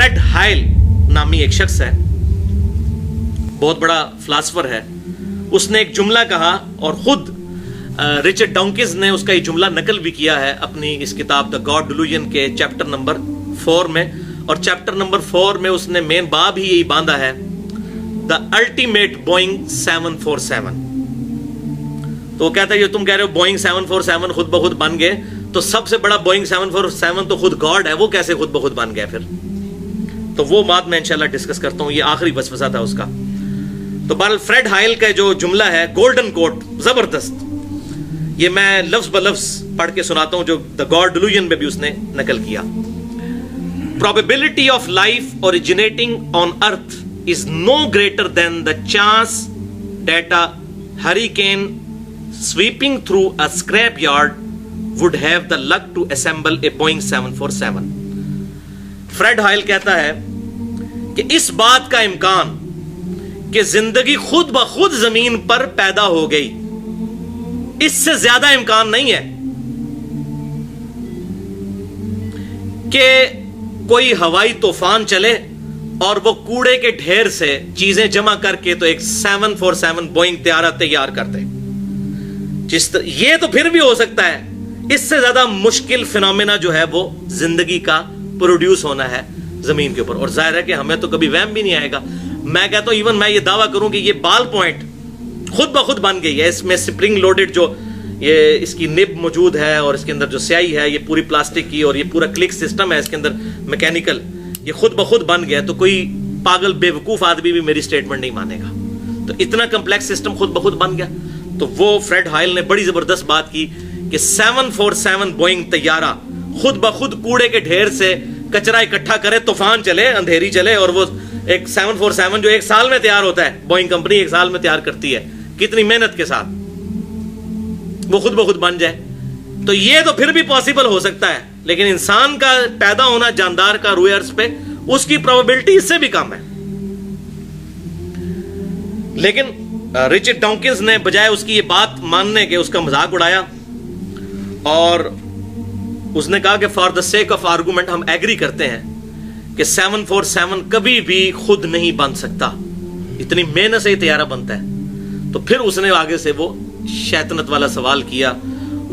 Fred हाइल नामी एक शख्स है, बहुत बड़ा फिलासफर है। उसने एक जुमला कहा और खुद रिचर्ड डॉकिंस ने उसका ये जुमला नकल भी किया है अपनी इस किताब द गॉड डिल्यूजन के चैप्टर नंबर 4 में। और चैप्टर नंबर 4 में उसने मेन बाब ही यही बांधा है, द अल्टीमेट बोइंग 747। तो वो कहता है, जो तुम कह रहे हो बोइंग 747 खुद ब खुद बन गए, तो सबसे बड़ा बोइंग 747 तो खुद गॉड है, वो कैसे खुद ब खुद बन गया फिर? तो वो बात मैं इंशाल्लाह डिस्कस करता हूं, ये आखिरी वसवसा था उसका। तो बहरहाल फ्रेड हाइल का जो जुमला है, गोल्डन कोट, जबरदस्त, ये मैं लफ्ज ब लफ्ज पढ़ के सुनाता हूं, जो द गॉड डिल्यूजन में भी उसने नकल किया। Probability of life originating on earth is no greater than the chance that a hurricane sweeping through a scrapyard would have the luck to assemble a Boeing 747. Fred हाइल कहता है कि इस बात का इम्कान कि जिंदगी खुद ब खुद जमीन पर पैदा हो गई, इससे ज्यादा इम्कान नहीं है कि कोई हवाई तूफान चले और वो कूड़े के ढेर से चीजें जमा करके तो एक 747 बोइंग त्यारा तैयार कर दे। ये तो फिर भी हो सकता है, इससे ज्यादा मुश्किल फिनोमेना जो है वो जिंदगी का प्रोड्यूस होना है जमीन के ऊपर। और जाहिर है कि हमें तो कभी वहम भी नहीं आएगा। मैं कहता हूं, इवन मैं ये दावा करूं कि ये बाल पॉइंट खुद ब खुद बन गई है। इसमें स्प्रिंग लोडेड जो ये इसकी निब मौजूद है और इसके अंदर जो स्याही है ये पूरी प्लास्टिक की, और ये पूरा क्लिक सिस्टम है इसके अंदर मैकेनिकल, ये खुद ब खुद बन गया। तो कोई पागल बेवकूफ आदमी भी मेरी स्टेटमेंट नहीं मानेगा। तो इतना कंप्लेक्स सिस्टम खुद ब खुद बन गया। तो वो फ्रेड हाइल ने बड़ी जबरदस्त बात की कि 747 बोइंग तैयारा खुद ब खुद कूड़े के ढेर से कचरा इकट्ठा करे, तूफान चले, अंधेरी चले, और वो एक 747 जो एक साल में तैयार होता है, बोइंग कंपनी एक साल में तैयार करती है, कितनी मेहनत के साथ, वो खुद ब खुद बन जाए। तो ये तो फिर भी पॉसिबल हो सकता है, लेकिन इंसान का पैदा होना जानदार का रूए अर्ज पे, उसकी प्रोबेबिलिटी इससे भी कम है। लेकिन रिचर्ड डॉकिंस ने बजाय उसकी ये बात मानने के उसका मजाक उड़ाया और उसने कहा कि for the sake of argument हम एग्री करते हैं कि 747 कभी भी खुद नहीं बन सकता, इतनी मेहनत से तैयारा बनता है। तो फिर उसने आगे से वो शैतानत वाला सवाल किया।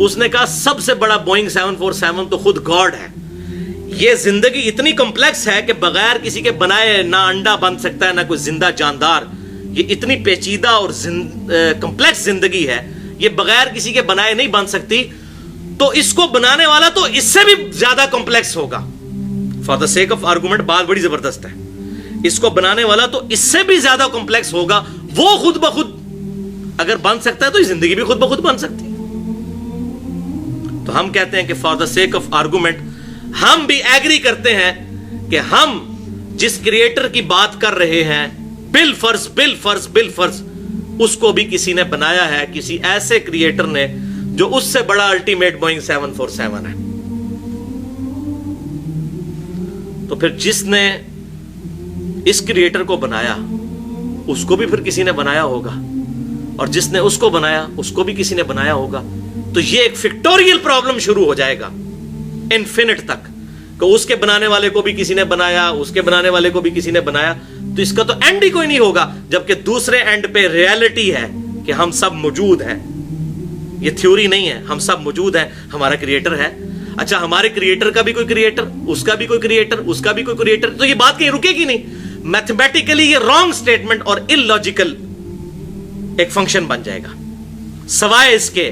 उसने कहा सबसे बड़ा बोइंग 747 तो खुद गॉड है। ये जिंदगी इतनी कॉम्प्लेक्स है कि बगैर किसी के बनाए ना अंडा बन सकता है ना कोई जिंदा जानदार। ये इतनी पेचीदा और कॉम्प्लेक्स जिंदगी है, ये बगैर किसी के बनाए नहीं बन सकती। तो इसको बनाने वाला तो इससे भी ज्यादा कॉम्प्लेक्स होगा। For the sake of argument बात बड़ी जबरदस्त है। इसको बनाने वाला तो इससे भी ज्यादा कॉम्प्लेक्स होगा। वो खुद ब खुद अगर बन सकता है तो जिंदगी भी खुद ब खुद बन सकती है। तो हम कहते हैं कि for the sake of argument हम भी एग्री करते हैं कि हम जिस क्रिएटर की बात कर रहे हैं, बिल फर्ज उसको भी किसी ने बनाया है, किसी ऐसे क्रिएटर ने जो उससे बड़ा अल्टीमेट बोइंग 747 है। तो फिर जिसने इस क्रिएटर को बनाया उसको भी फिर किसी ने बनाया होगा, और जिसने उसको बनाया उसको भी किसी ने बनाया होगा। तो ये एक फिक्टोरियल प्रॉब्लम शुरू हो जाएगा इनफिनिट तक, कि उसके बनाने वाले को भी किसी ने बनाया, उसके बनाने वाले को भी किसी ने बनाया। तो इसका तो एंड ही कोई नहीं होगा। जबकि दूसरे एंड पे रियलिटी है कि हम सब मौजूद हैं। ये थ्योरी नहीं है, हम सब मौजूद हैं, हमारा क्रिएटर है। अच्छा, हमारे क्रिएटर का भी कोई क्रिएटर, उसका भी कोई क्रिएटर, उसका भी कोई क्रिएटर, तो ये बात कहीं रुकेगी नहीं। मैथमेटिकली ये रॉन्ग स्टेटमेंट और इलॉजिकल एक फंक्शन बन जाएगा, सवाए इसके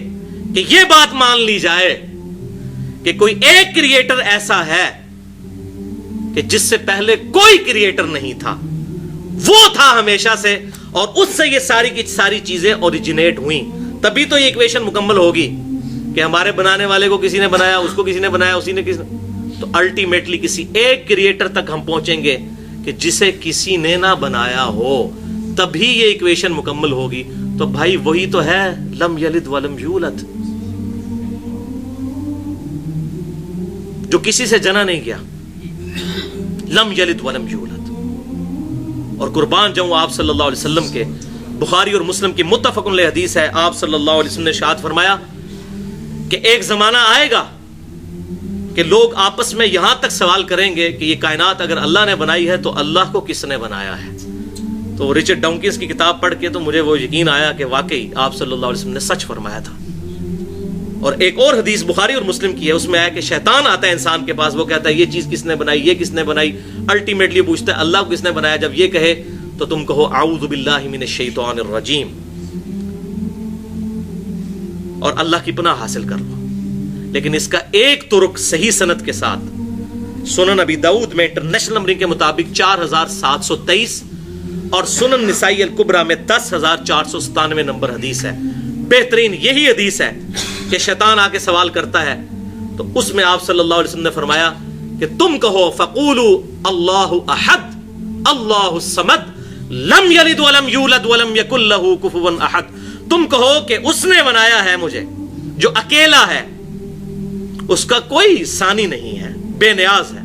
कि ये बात मान ली जाए कि कोई एक क्रिएटर ऐसा है कि जिससे पहले कोई क्रिएटर नहीं था, वो था हमेशा से, और उससे ये सारी की सारी चीजें ओरिजिनेट हुई। तभी तो ये इक्वेशन मुकम्मल होगी कि हमारे बनाने वाले को किसी ने बनाया, उसको किसी ने बनाया, उसी ने किसी ने। तो अल्टीमेटली किसी एक क्रिएटर तक हम पहुंचेंगे कि जिसे किसी ने ना बनाया हो, तभी ये इक्वेशन मुकम्मल होगी। तो भाई वही तो है लम यलिद वलम यूलद, जो किसी से जना नहीं गया, लम यलिद वलम यूलद। और कुर्बान जाऊं आप सल्लल्लाहु अलैहि वसल्लम के, बुखारी और मुस्लिम की मुत्तफक़ुन अलैहि हदीस है, आप सल्लल्लाहु अलैहि वसल्लम ने इरशाद फरमाया कि एक जमाना आएगा کہ لوگ آپس میں یہاں تک سوال کریں گے کہ یہ کائنات اگر اللہ نے بنائی ہے تو اللہ کو کس نے بنایا ہے. تو رچرڈ ڈاؤکنز کی کتاب پڑھ کے تو مجھے وہ یقین آیا کہ واقعی آپ صلی اللہ علیہ وسلم نے سچ فرمایا تھا. اور ایک اور حدیث بخاری اور مسلم کی ہے، اس میں آیا کہ شیطان آتا ہے انسان کے پاس، وہ کہتا ہے یہ چیز کس نے بنائی، یہ کس نے بنائی. الٹیمیٹلی پوچھتا ہے اللہ کو کس نے بنایا. جب یہ کہے تو تم کہو اعوذ باللہ من الشیطان الرجیم اور اللہ کی پناہ حاصل کر لو. لیکن اس کا ایک طرق صحیح سند کے ساتھ سنن ابی داؤد میں انٹرنیشنل نمبرنگ کے مطابق 4723 اور سنن نسائی الکبریٰ میں 10497 نمبر حدیث ہے. بہترین یہی حدیث ہے کہ شیطان آ کے سوال کرتا ہے تو اس میں آپ صلی اللہ علیہ وسلم نے فرمایا کہ تم کہو فقولوا اللہ احد اللہ الصمد لم یلد ولم یولد ولم یکن لہ کفوا احد. تم کہو کہ اس نے بنایا ہے مجھے جو اکیلا ہے، اس کا کوئی ثانی نہیں ہے، بے نیاز ہے،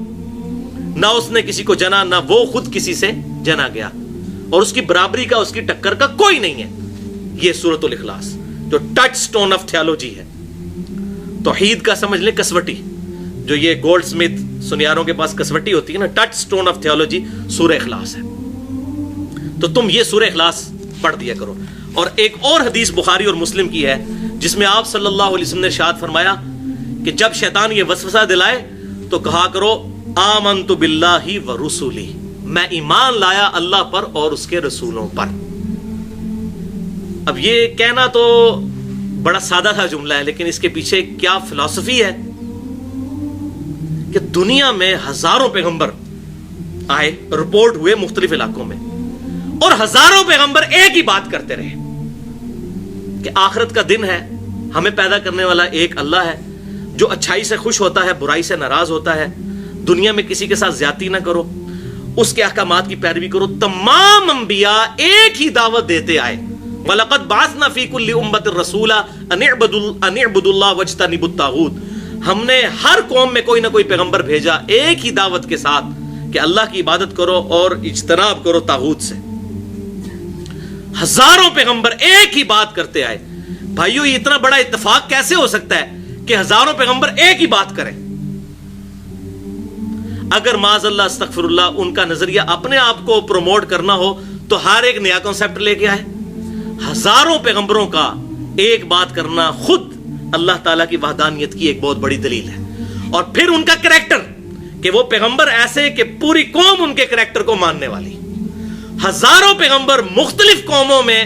نہ اس نے کسی کو جنا نہ وہ خود کسی سے جنا گیا، اور اس کی برابری کا اس کی ٹکر کا کوئی نہیں ہے. یہ سورۃ الاخلاص جو ٹچ سٹون آف تھیولوجی ہے، توحید کا سمجھ لیں کسوٹی، جو یہ گولڈ سمتھ سنیاروں کے پاس کسوٹی ہوتی ہے نا، ٹچ سٹون آف تھیولوجی سورہ اخلاص ہے. تو تم یہ سورہ اخلاص پڑھ دیا کرو. اور ایک اور حدیث بخاری اور مسلم کی ہے جس میں آپ صلی اللہ علیہ وسلم نے ارشاد فرمایا کہ جب شیطان یہ وسوسہ دلائے تو کہا کرو آمنت باللہ ورسولی، میں ایمان لایا اللہ پر اور اس کے رسولوں پر. اب یہ کہنا تو بڑا سادہ تھا جملہ ہے، لیکن اس کے پیچھے کیا فلسفی ہے کہ دنیا میں ہزاروں پیغمبر آئے، رپورٹ ہوئے مختلف علاقوں میں، اور ہزاروں پیغمبر ایک ہی بات کرتے رہے کہ آخرت کا دن ہے، ہمیں پیدا کرنے والا ایک اللہ ہے جو اچھائی سے خوش ہوتا ہے، برائی سے ناراض ہوتا ہے، دنیا میں کسی کے ساتھ زیادتی نہ کرو، اس کے احکامات کی پیروی کرو. تمام انبیاء ایک ہی دعوت دیتے آئے. وَلَقَدْ بَعَثْنَا فِي كُلِّ أُمَّةٍ رَسُولًا أَنِ اعْبُدُوا اللَّهَ وَاجْتَنِبُوا الطَّاغُوتَ. ہم نے ہر قوم میں کوئی نہ کوئی پیغمبر بھیجا ایک ہی دعوت کے ساتھ کہ اللہ کی عبادت کرو اور اجتناب کرو طاغوت سے. ہزاروں پیغمبر ایک ہی بات کرتے آئے. بھائیو یہ اتنا بڑا اتفاق کیسے ہو سکتا ہے کہ ہزاروں پیغمبر ایک ہی بات کریں؟ اگر معاذ اللہ استغفر اللہ ان کا نظریہ اپنے آپ کو پروموٹ کرنا ہو تو ہر ایک نیا کنسپٹ لے کے آئے. ہزاروں پیغمبروں کا ایک بات کرنا خود اللہ تعالیٰ کی وحدانیت کی ایک بہت بڑی دلیل ہے. اور پھر ان کا کریکٹر کہ وہ پیغمبر ایسے کہ پوری قوم ان کے کریکٹر کو ماننے والی. ہزاروں پیغمبر مختلف قوموں میں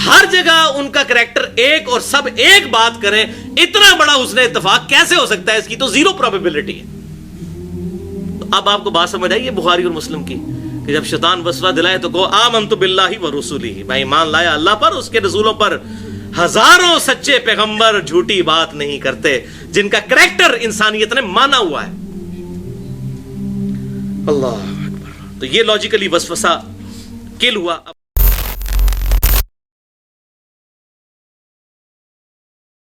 ہر جگہ ان کا کریکٹر ایک اور سب ایک بات کریں. اتنا بڑا حسن اتفاق کیسے ہو سکتا ہے؟ اس کی تو زیرو پروبیبلٹی ہے. اب آپ کو بات سمجھ آئی ہے بخاری اور مسلم کی کہ جب شیطان وسوسہ دلائے تو کہو آمنت باللہ ورسولہ، میں ایمان لایا اللہ پر اس کے رسولوں پر. ہزاروں سچے پیغمبر جھوٹی بات نہیں کرتے جن کا کریکٹر انسانیت نے مانا ہوا ہے. اللہ اکبر. تو یہ لاجیکلی وسوسہ کل ہوا.